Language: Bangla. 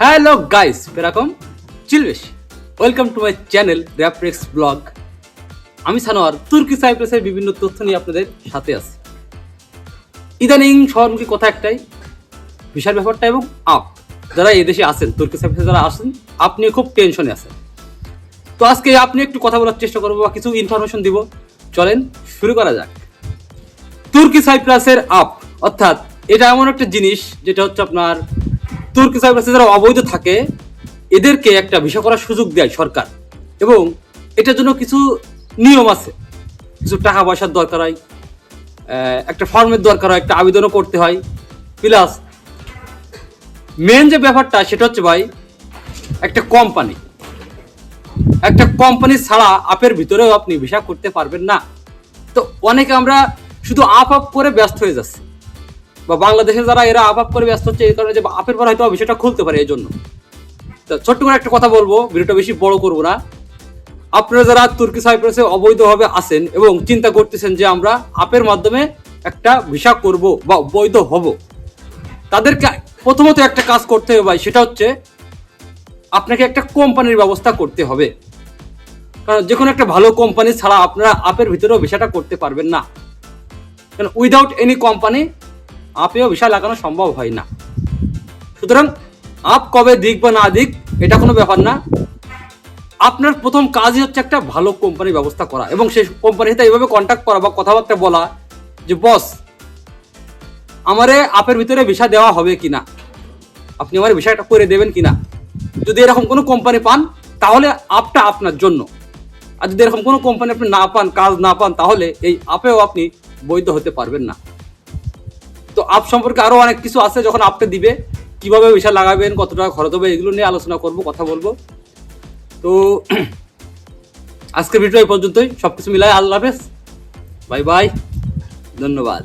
হ্যালো গাইস, এরকম চিলবেশ ওয়েলকাম টু মাই চ্যানেল র্যাপরেক্স ব্লগ। আমি সানোয়ার তুর্কি সাইপ্রাসের বিভিন্ন তথ্য নিয়ে আপনাদের সাথে আছি। ইদানিং শহরমুখী কথা একটাই, ভিসার ব্যাপারটা এবং যারা এদেশে আছেন, তুর্কি সাইপ্রাসে যারা আসেন, আপনি খুব টেনশনে আছেন। তো আজকে আপনি একটু কথা বলার চেষ্টা করবো বা কিছু ইনফরমেশন দিব। চলেন শুরু করা যাক। তুর্কি সাইপ্রাসের অর্থাৎ এটা এমন একটা জিনিস যেটা হচ্ছে আপনার তুর্কি সাইপ্রাসে যারা অবৈধ থাকে এদেরকে একটা ভিসা করার সুযোগ দেয় সরকার, এবং এটার জন্য কিছু নিয়ম আছে, কিছু টাকা পয়সার দরকার হয়, একটা ফর্মের দরকার হয়, একটা আবেদনও করতে হয়। প্লাস মেন যে ব্যাপারটা সেটা হচ্ছে ভাই, একটা কোম্পানি ছাড়া আপের ভিতরেও আপনি ভিসা করতে পারবেন না। তো অনেকে আমরা শুধু আপ করে ব্যস্ত হয়ে যাচ্ছি, বা বাংলাদেশে যারা এরা আপ করে ব্যস্ত হচ্ছে এই কারণে যে আপের পর হয়তো বিষয়টা খুলতে পারে। এই জন্য তো ছোট্ট করে একটা কথা বলবো, ভিডিওটা বেশি বড় করবো না। আপনারা যারা তুর্কি সাইপ্রাসে অবৈধভাবে আসেন এবং চিন্তা করতেছেন যে আমরা আপের মাধ্যমে একটা ভিসা করব বা বৈধ হব, তাদেরকে প্রথমত একটা কাজ করতে হবে ভাই, সেটা হচ্ছে আপনাকে একটা কোম্পানির ব্যবস্থা করতে হবে। কারণ যে কোনো একটা ভালো কোম্পানি ছাড়া আপনারা আপের ভিতরেও ভিসাটা করতে পারবেন না। কারণ উইদাউট এনি কোম্পানি আপেও ভিসা লাগানো সম্ভব হয় না। সুতরাং আপ কবে দিক বা না দিক এটা কোনো ব্যাপার না, আপনার প্রথম কাজই হচ্ছে একটা ভালো কোম্পানির ব্যবস্থা করা, এবং সেই কোম্পানির সাথে এইভাবে কন্ট্যাক্ট করা বা কথাবার্তা বলা যে বস, আমারে আপের ভিতরে ভিসা দেওয়া হবে কিনা, আপনি আমার ভিসাটা করে দেবেন কিনা। যদি এরকম কোনো কোম্পানি পান তাহলে আপটা আপনার জন্য, আর যদি এরকম কোনো কোম্পানি আপনি না পান, কাজ না পান, তাহলে এই আপেও আপনি বৈধ হতে পারবেন না। তো আপ সম্পর্কে আরো অনেক কিছু আছে, যখন আপটা দিবে কিভাবে ভিসা লাগাবেন, কত টাকা খরচ হবে, এগুলো নিয়ে আলোচনা করব, কথা বলবো। তো আজকের ভিডিও এই পর্যন্তই, সবকিছু মিলাই আল্লাহ হাফেজ, বাই বাই, ধন্যবাদ।